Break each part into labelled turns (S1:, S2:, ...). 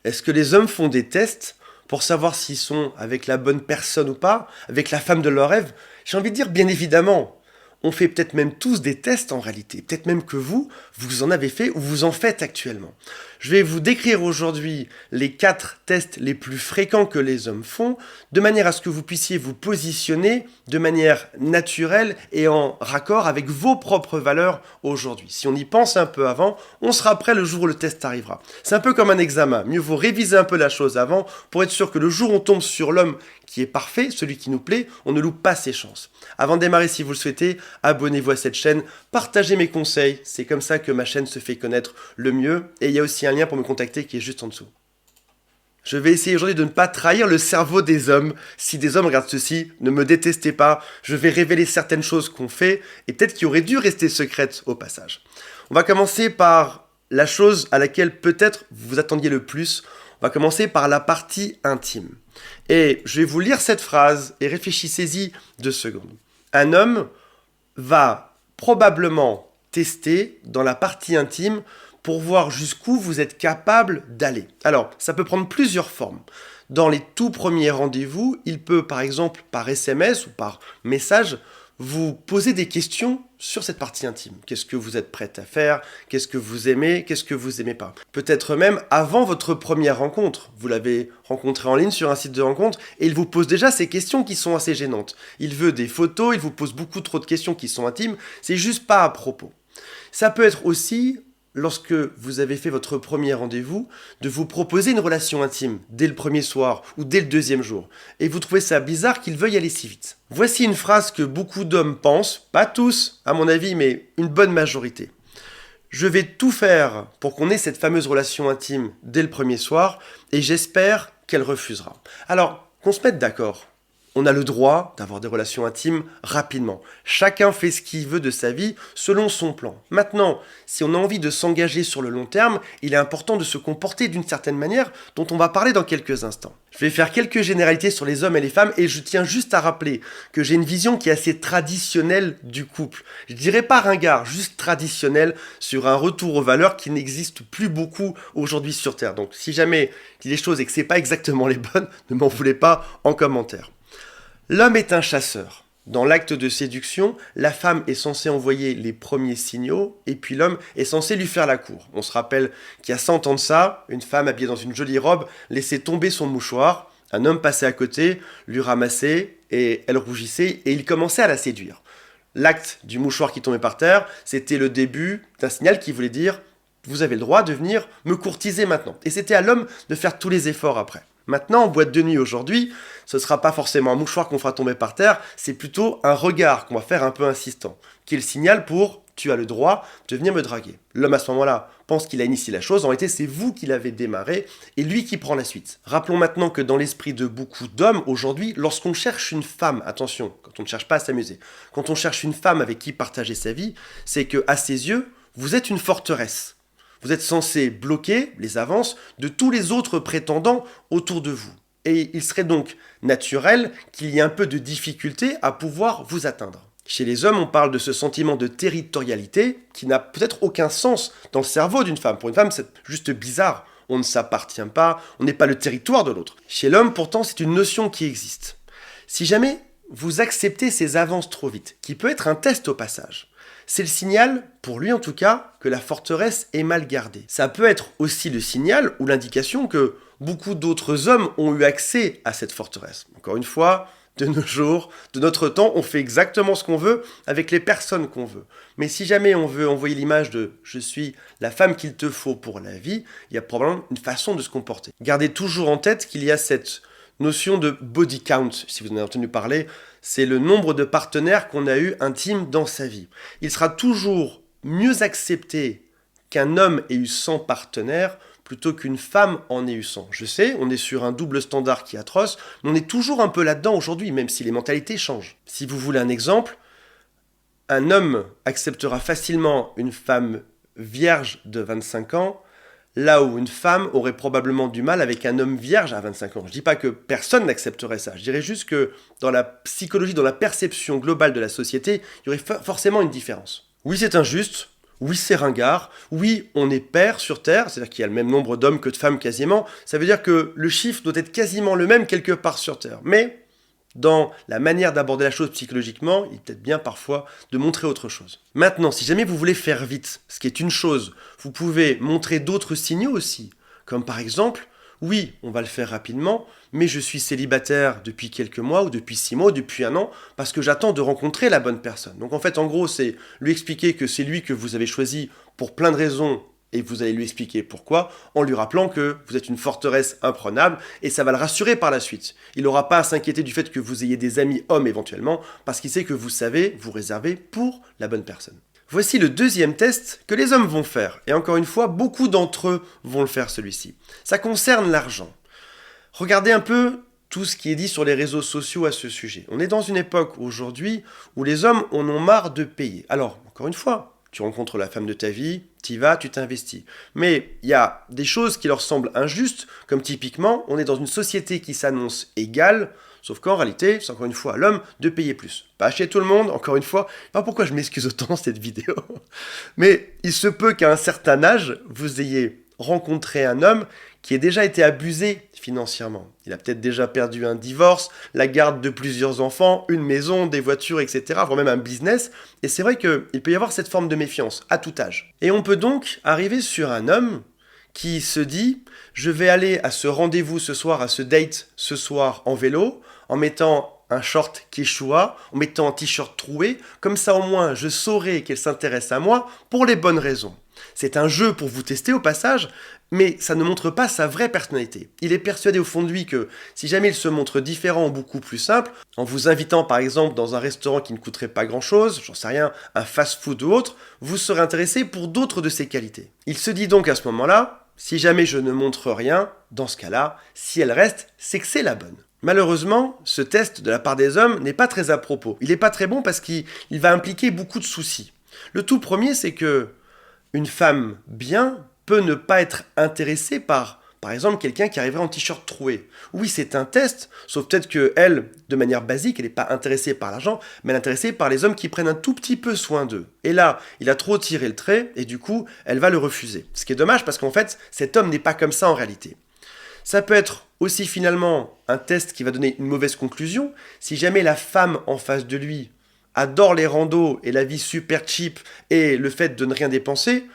S1: Est-ce que les hommes font des tests pour savoir s'ils sont avec la bonne personne ou pas, avec la femme de leur rêve? J'ai envie de dire bien évidemment. On fait peut-être même tous des tests en réalité. Peut-être même que vous en avez fait ou vous en faites actuellement. Je vais vous décrire aujourd'hui les 4 tests les plus fréquents que les hommes font, de manière à ce que vous puissiez vous positionner de manière naturelle et en raccord avec vos propres valeurs aujourd'hui. Si on y pense un peu avant, on sera prêt le jour où le test arrivera. C'est un peu comme un examen. Mieux vaut réviser un peu la chose avant pour être sûr que le jour où on tombe sur l'homme qui est parfait, celui qui nous plaît, on ne loupe pas ses chances. Avant de démarrer, si vous le souhaitez, abonnez-vous à cette chaîne, partagez mes conseils, c'est comme ça que ma chaîne se fait connaître le mieux, et il y a aussi un lien pour me contacter qui est juste en dessous. Je vais essayer aujourd'hui de ne pas trahir le cerveau des hommes. Si des hommes regardent ceci, ne me détestez pas, je vais révéler certaines choses qu'on fait, et peut-être qui auraient dû rester secrètes au passage. On va commencer par la chose à laquelle peut-être vous vous attendiez le plus. On va commencer par la partie intime. Et je vais vous lire cette phrase et réfléchissez-y 2 secondes. Un homme va probablement tester dans la partie intime pour voir jusqu'où vous êtes capable d'aller. Alors, ça peut prendre plusieurs formes. Dans les tout premiers rendez-vous, il peut par exemple par SMS ou par message vous poser des questions sur cette partie intime. Qu'est-ce que vous êtes prête à faire? Qu'est-ce que vous aimez? Qu'est-ce que vous aimez pas? Peut-être même avant votre première rencontre. Vous l'avez rencontré en ligne sur un site de rencontre et il vous pose déjà ces questions qui sont assez gênantes. Il veut des photos, il vous pose beaucoup trop de questions qui sont intimes, c'est juste pas à propos. Ça peut être aussi, lorsque vous avez fait votre premier rendez-vous, de vous proposer une relation intime dès le premier soir ou dès le deuxième jour. Et vous trouvez ça bizarre qu'il veuille aller si vite. Voici une phrase que beaucoup d'hommes pensent, pas tous à mon avis, mais une bonne majorité. Je vais tout faire pour qu'on ait cette fameuse relation intime dès le premier soir et j'espère qu'elle refusera. Alors, qu'on se mette d'accord. On a le droit d'avoir des relations intimes rapidement. Chacun fait ce qu'il veut de sa vie selon son plan. Maintenant, si on a envie de s'engager sur le long terme, il est important de se comporter d'une certaine manière dont on va parler dans quelques instants. Je vais faire quelques généralités sur les hommes et les femmes et je tiens juste à rappeler que j'ai une vision qui est assez traditionnelle du couple. Je dirais pas ringard, juste traditionnelle sur un retour aux valeurs qui n'existe plus beaucoup aujourd'hui sur Terre. Donc si jamais je dis des choses et que c'est pas exactement les bonnes, ne m'en voulez pas en commentaire. L'homme est un chasseur. Dans l'acte de séduction, la femme est censée envoyer les premiers signaux et puis l'homme est censé lui faire la cour. On se rappelle qu'il y a 100 ans de ça, une femme habillée dans une jolie robe laissait tomber son mouchoir, un homme passait à côté, lui ramassait et elle rougissait et il commençait à la séduire. L'acte du mouchoir qui tombait par terre, c'était le début d'un signal qui voulait dire « vous avez le droit de venir me courtiser maintenant ». Et c'était à l'homme de faire tous les efforts après. Maintenant, en boîte de nuit aujourd'hui, ce ne sera pas forcément un mouchoir qu'on fera tomber par terre, c'est plutôt un regard qu'on va faire un peu insistant, qui est le signal pour « tu as le droit de venir me draguer ». L'homme à ce moment-là pense qu'il a initié la chose, en réalité c'est vous qui l'avez démarré et lui qui prend la suite. Rappelons maintenant que dans l'esprit de beaucoup d'hommes aujourd'hui, lorsqu'on cherche une femme, attention, quand on ne cherche pas à s'amuser, quand on cherche une femme avec qui partager sa vie, c'est que à ses yeux, vous êtes une forteresse. Vous êtes censé bloquer les avances de tous les autres prétendants autour de vous. Et il serait donc naturel qu'il y ait un peu de difficulté à pouvoir vous atteindre. Chez les hommes, on parle de ce sentiment de territorialité qui n'a peut-être aucun sens dans le cerveau d'une femme. Pour une femme, c'est juste bizarre. On ne s'appartient pas, on n'est pas le territoire de l'autre. Chez l'homme, pourtant, c'est une notion qui existe. Si jamais vous acceptez ces avances trop vite, qui peut être un test au passage, c'est le signal, pour lui en tout cas, que la forteresse est mal gardée. Ça peut être aussi le signal ou l'indication que beaucoup d'autres hommes ont eu accès à cette forteresse. Encore une fois, de nos jours, de notre temps, on fait exactement ce qu'on veut avec les personnes qu'on veut. Mais si jamais on veut envoyer l'image de « je suis la femme qu'il te faut pour la vie », il y a probablement une façon de se comporter. Gardez toujours en tête qu'il y a cette notion de body count, si vous en avez entendu parler, c'est le nombre de partenaires qu'on a eu intimes dans sa vie. Il sera toujours mieux accepté qu'un homme ait eu 100 partenaires plutôt qu'une femme en ait eu 100. Je sais, on est sur un double standard qui est atroce, mais on est toujours un peu là-dedans aujourd'hui, même si les mentalités changent. Si vous voulez un exemple, un homme acceptera facilement une femme vierge de 25 ans, là où une femme aurait probablement du mal avec un homme vierge à 25 ans. Je ne dis pas que personne n'accepterait ça, je dirais juste que dans la psychologie, dans la perception globale de la société, il y aurait forcément une différence. Oui, c'est injuste, Oui, c'est ringard. Oui, on est pair sur Terre, c'est-à-dire qu'il y a le même nombre d'hommes que de femmes quasiment. Ça veut dire que le chiffre doit être quasiment le même quelque part sur Terre. Mais dans la manière d'aborder la chose psychologiquement, il est peut-être bien parfois de montrer autre chose. Maintenant, si jamais vous voulez faire vite, ce qui est une chose, vous pouvez montrer d'autres signaux aussi. Comme par exemple, oui, on va le faire rapidement, mais je suis célibataire depuis quelques mois, ou depuis 6 mois, ou depuis 1 an, parce que j'attends de rencontrer la bonne personne. Donc en fait, en gros, c'est lui expliquer que c'est lui que vous avez choisi pour plein de raisons, et vous allez lui expliquer pourquoi, en lui rappelant que vous êtes une forteresse imprenable, et ça va le rassurer par la suite. Il n'aura pas à s'inquiéter du fait que vous ayez des amis hommes éventuellement, parce qu'il sait que vous savez vous réserver pour la bonne personne. Voici le deuxième test que les hommes vont faire. Et encore une fois, beaucoup d'entre eux vont le faire celui-ci. Ça concerne l'argent. Regardez un peu tout ce qui est dit sur les réseaux sociaux à ce sujet. On est dans une époque aujourd'hui où les hommes en ont marre de payer. Alors, encore une fois, tu rencontres la femme de ta vie, t'y vas, tu t'investis. Mais il y a des choses qui leur semblent injustes, comme typiquement, on est dans une société qui s'annonce égale, sauf qu'en réalité, c'est encore une fois à l'homme de payer plus. Pas chez tout le monde, encore une fois. Pas pourquoi je m'excuse autant dans cette vidéo. Mais il se peut qu'à un certain âge, vous ayez rencontré un homme qui ait déjà été abusé financièrement. Il a peut-être déjà perdu un divorce, la garde de plusieurs enfants, une maison, des voitures, etc., voire même un business. Et c'est vrai qu'il peut y avoir cette forme de méfiance à tout âge. Et on peut donc arriver sur un homme qui se dit « Je vais aller à ce rendez-vous ce soir, à ce date ce soir en vélo, en mettant un short Quechua, en mettant un t-shirt troué, comme ça au moins je saurai qu'elle s'intéresse à moi pour les bonnes raisons. » C'est un jeu pour vous tester au passage, mais ça ne montre pas sa vraie personnalité. Il est persuadé au fond de lui que si jamais il se montre différent ou beaucoup plus simple, en vous invitant par exemple dans un restaurant qui ne coûterait pas grand-chose, j'en sais rien, un fast-food ou autre, vous serez intéressé pour d'autres de ses qualités. Il se dit donc à ce moment-là, si jamais je ne montre rien, dans ce cas-là, si elle reste, c'est que c'est la bonne. Malheureusement, ce test de la part des hommes n'est pas très à propos. Il n'est pas très bon parce qu'il va impliquer beaucoup de soucis. Le tout premier, c'est que une femme bien peut ne pas être intéressée par exemple, quelqu'un qui arriverait en t-shirt troué. Oui, c'est un test, sauf peut-être qu'elle, de manière basique, elle n'est pas intéressée par l'argent, mais elle est intéressée par les hommes qui prennent un tout petit peu soin d'eux. Et là, il a trop tiré le trait, et du coup, elle va le refuser. Ce qui est dommage, parce qu'en fait, cet homme n'est pas comme ça en réalité. Ça peut être aussi finalement un test qui va donner une mauvaise conclusion. Si jamais la femme en face de lui adore les randos et la vie super cheap et le fait de ne rien dépenser,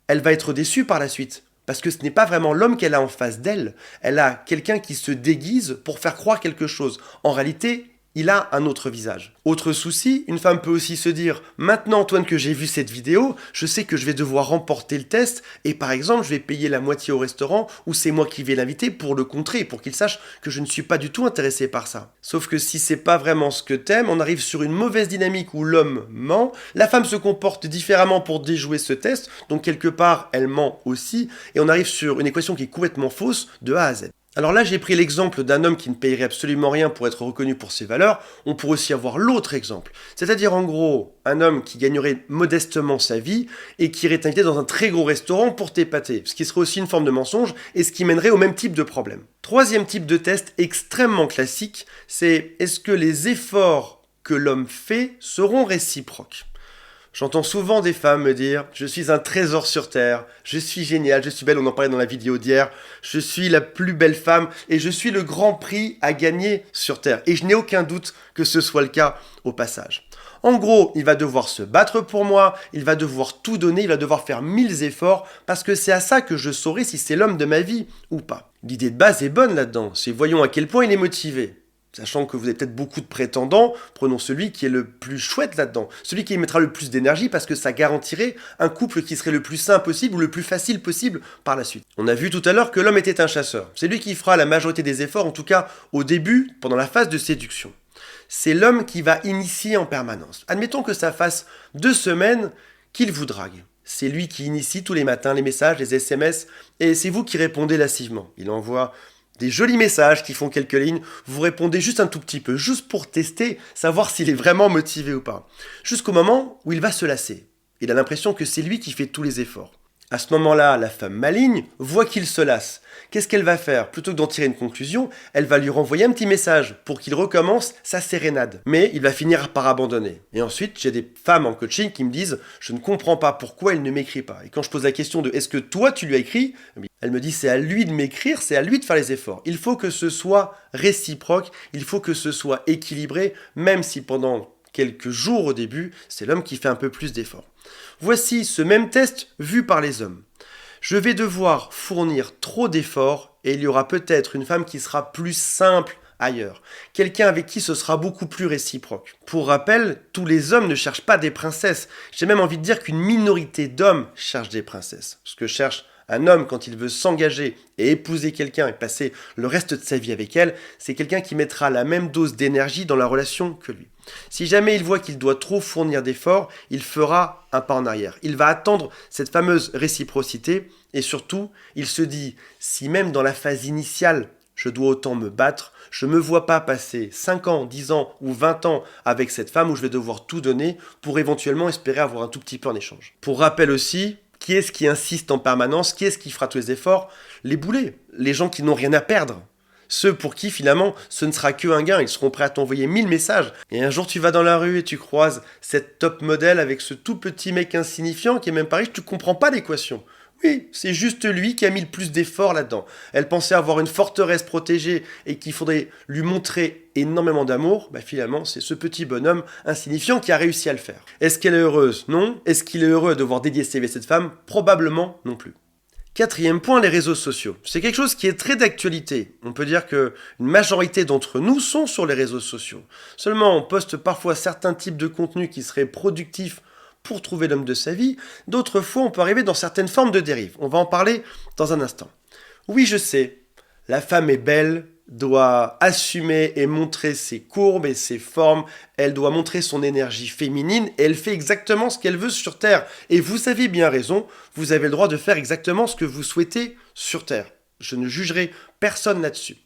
S1: elle va être déçue par la suite. Parce que ce n'est pas vraiment l'homme qu'elle a en face d'elle. Elle a quelqu'un qui se déguise pour faire croire quelque chose. En réalité, il a un autre visage. Autre souci, une femme peut aussi se dire « Maintenant, Antoine, que j'ai vu cette vidéo, je sais que je vais devoir remporter le test et par exemple, je vais payer la moitié au restaurant ou c'est moi qui vais l'inviter pour le contrer, pour qu'il sache que je ne suis pas du tout intéressé par ça. » Sauf que si c'est pas vraiment ce que t'aimes, on arrive sur une mauvaise dynamique où l'homme ment, la femme se comporte différemment pour déjouer ce test, donc quelque part, elle ment aussi, et on arrive sur une équation qui est complètement fausse de A à Z. Alors là, j'ai pris l'exemple d'un homme qui ne payerait absolument rien pour être reconnu pour ses valeurs. On pourrait aussi avoir l'autre exemple. C'est-à-dire, en gros, un homme qui gagnerait modestement sa vie et qui irait t'inviter dans un très gros restaurant pour t'épater. Ce qui serait aussi une forme de mensonge et ce qui mènerait au même type de problème. Troisième type de test extrêmement classique, c'est est-ce que les efforts que l'homme fait seront réciproques ? J'entends souvent des femmes me dire « Je suis un trésor sur Terre, je suis génial, je suis belle », on en parlait dans la vidéo d'hier, « Je suis la plus belle femme et je suis le grand prix à gagner sur Terre. » Et je n'ai aucun doute que ce soit le cas au passage. En gros, il va devoir se battre pour moi, il va devoir tout donner, il va devoir faire 1000 efforts parce que c'est à ça que je saurai si c'est l'homme de ma vie ou pas. L'idée de base est bonne là-dedans, c'est voyons à quel point il est motivé. Sachant que vous avez peut-être beaucoup de prétendants, prenons celui qui est le plus chouette là-dedans. Celui qui y mettra le plus d'énergie parce que ça garantirait un couple qui serait le plus sain possible ou le plus facile possible par la suite. On a vu tout à l'heure que l'homme était un chasseur. C'est lui qui fera la majorité des efforts, en tout cas au début, pendant la phase de séduction. C'est l'homme qui va initier en permanence. Admettons que ça fasse 2 semaines qu'il vous drague. C'est lui qui initie tous les matins les messages, les SMS, et c'est vous qui répondez lassivement. Il envoie des jolis messages qui font quelques lignes, vous répondez juste un tout petit peu, juste pour tester, savoir s'il est vraiment motivé ou pas. Jusqu'au moment où il va se lasser. Il a l'impression que c'est lui qui fait tous les efforts. À ce moment-là, la femme maligne voit qu'il se lasse. Qu'est-ce qu'elle va faire? Plutôt que d'en tirer une conclusion, elle va lui renvoyer un petit message pour qu'il recommence sa sérénade. Mais il va finir par abandonner. Et ensuite, j'ai des femmes en coaching qui me disent « Je ne comprends pas pourquoi il ne m'écrit pas ». Et quand je pose la question de « Est-ce que toi, tu lui as écrit ?» Elle me dit « C'est à lui de m'écrire, c'est à lui de faire les efforts. Il faut que ce soit réciproque, il faut que ce soit équilibré, même si pendant quelques jours au début, c'est l'homme qui fait un peu plus d'efforts. » Voici ce même test vu par les hommes. Je vais devoir fournir trop d'efforts et il y aura peut-être une femme qui sera plus simple ailleurs. Quelqu'un avec qui ce sera beaucoup plus réciproque. Pour rappel, tous les hommes ne cherchent pas des princesses. J'ai même envie de dire qu'une minorité d'hommes cherchent des princesses. Ce que cherche un homme quand il veut s'engager et épouser quelqu'un et passer le reste de sa vie avec elle, c'est quelqu'un qui mettra la même dose d'énergie dans la relation que lui. Si jamais il voit qu'il doit trop fournir d'efforts, il fera un pas en arrière. Il va attendre cette fameuse réciprocité et surtout, il se dit, si même dans la phase initiale, je dois autant me battre, je ne me vois pas passer 5 ans, 10 ans ou 20 ans avec cette femme où je vais devoir tout donner pour éventuellement espérer avoir un tout petit peu en échange. Pour rappel aussi, qui est-ce qui insiste en permanence? Qui est-ce qui fera tous les efforts? Les boulets, les gens qui n'ont rien à perdre. Ceux pour qui finalement ce ne sera qu'un gain, ils seront prêts à t'envoyer 1000 messages. Et un jour tu vas dans la rue et tu croises cette top modèle avec ce tout petit mec insignifiant qui est même pas riche, tu comprends pas l'équation. Oui, c'est juste lui qui a mis le plus d'efforts là-dedans. Elle pensait avoir une forteresse protégée et qu'il faudrait lui montrer énormément d'amour. Finalement, c'est ce petit bonhomme insignifiant qui a réussi à le faire. Est-ce qu'elle est heureuse? Non. Est-ce qu'il est heureux de devoir dédier sa vie à cette femme? Probablement non plus. Quatrième point, les réseaux sociaux. C'est quelque chose qui est très d'actualité. On peut dire qu'une majorité d'entre nous sont sur les réseaux sociaux. Seulement, on poste parfois certains types de contenus qui seraient productifs pour trouver l'homme de sa vie. D'autres fois, on peut arriver dans certaines formes de dérive. On va en parler dans un instant. Oui, je sais, la femme est belle, doit assumer et montrer ses courbes et ses formes, elle doit montrer son énergie féminine et elle fait exactement ce qu'elle veut sur Terre. Et vous avez bien raison, vous avez le droit de faire exactement ce que vous souhaitez sur Terre. Je ne jugerai personne là-dessus.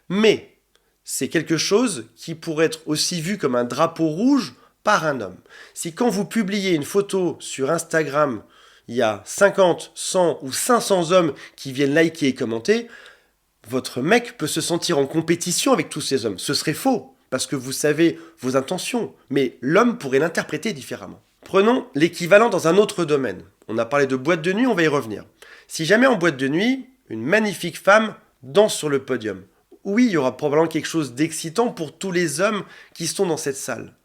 S1: Mais c'est quelque chose qui pourrait être aussi vu comme un drapeau rouge par un homme. Si quand vous publiez une photo sur Instagram, il y a 50, 100 ou 500 hommes qui viennent liker et commenter, votre mec peut se sentir en compétition avec tous ces hommes. Ce serait faux, parce que vous savez vos intentions, mais l'homme pourrait l'interpréter différemment. Prenons l'équivalent dans un autre domaine. On a parlé de boîte de nuit, on va y revenir. Si jamais en boîte de nuit, une magnifique femme danse sur le podium, oui, il y aura probablement quelque chose d'excitant pour tous les hommes qui sont dans cette salle.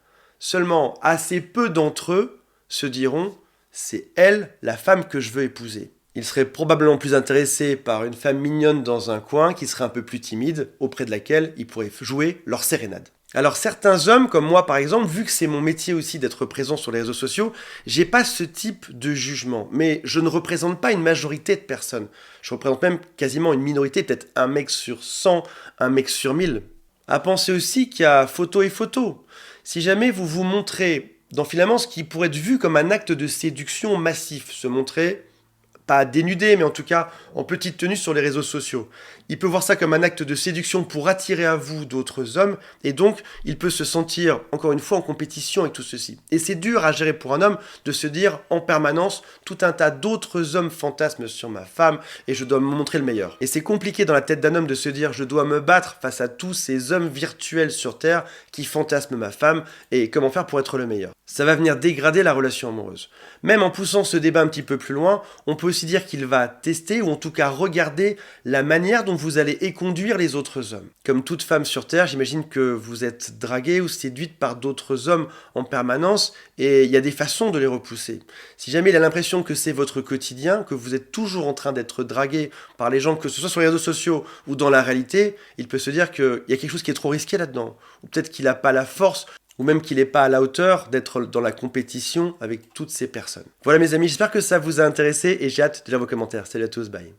S1: Seulement, assez peu d'entre eux se diront « c'est elle, la femme que je veux épouser ». Ils seraient probablement plus intéressés par une femme mignonne dans un coin qui serait un peu plus timide, auprès de laquelle ils pourraient jouer leur sérénade. Alors certains hommes, comme moi par exemple, vu que c'est mon métier aussi d'être présent sur les réseaux sociaux, j'ai pas ce type de jugement. Mais je ne représente pas une majorité de personnes. Je représente même quasiment une minorité, peut-être un mec sur 100, un mec sur 1000. À penser aussi qu'il y a photo et photo. Si jamais vous vous montrez dans finalement ce qui pourrait être vu comme un acte de séduction massif, se montrer pas dénudé, mais en tout cas en petite tenue sur les réseaux sociaux. Il peut voir ça comme un acte de séduction pour attirer à vous d'autres hommes, et donc il peut se sentir, encore une fois, en compétition avec tout ceci. Et c'est dur à gérer pour un homme de se dire en permanence, tout un tas d'autres hommes fantasment sur ma femme, et je dois me montrer le meilleur. Et c'est compliqué dans la tête d'un homme de se dire, je dois me battre face à tous ces hommes virtuels sur Terre qui fantasment ma femme, et comment faire pour être le meilleur. Ça va venir dégrader la relation amoureuse. Même en poussant ce débat un petit peu plus loin, on peut aussi dire qu'il va tester, ou en tout cas regarder la manière dont vous allez éconduire les autres hommes. Comme toute femme sur Terre, j'imagine que vous êtes draguée ou séduite par d'autres hommes en permanence, et il y a des façons de les repousser. Si jamais il a l'impression que c'est votre quotidien, que vous êtes toujours en train d'être dragué par les gens, que ce soit sur les réseaux sociaux ou dans la réalité, il peut se dire qu'il y a quelque chose qui est trop risqué là-dedans. Ou peut-être qu'il n'a pas la force, ou même qu'il n'est pas à la hauteur d'être dans la compétition avec toutes ces personnes. Voilà mes amis, j'espère que ça vous a intéressé et j'ai hâte de lire vos commentaires. Salut à tous, bye.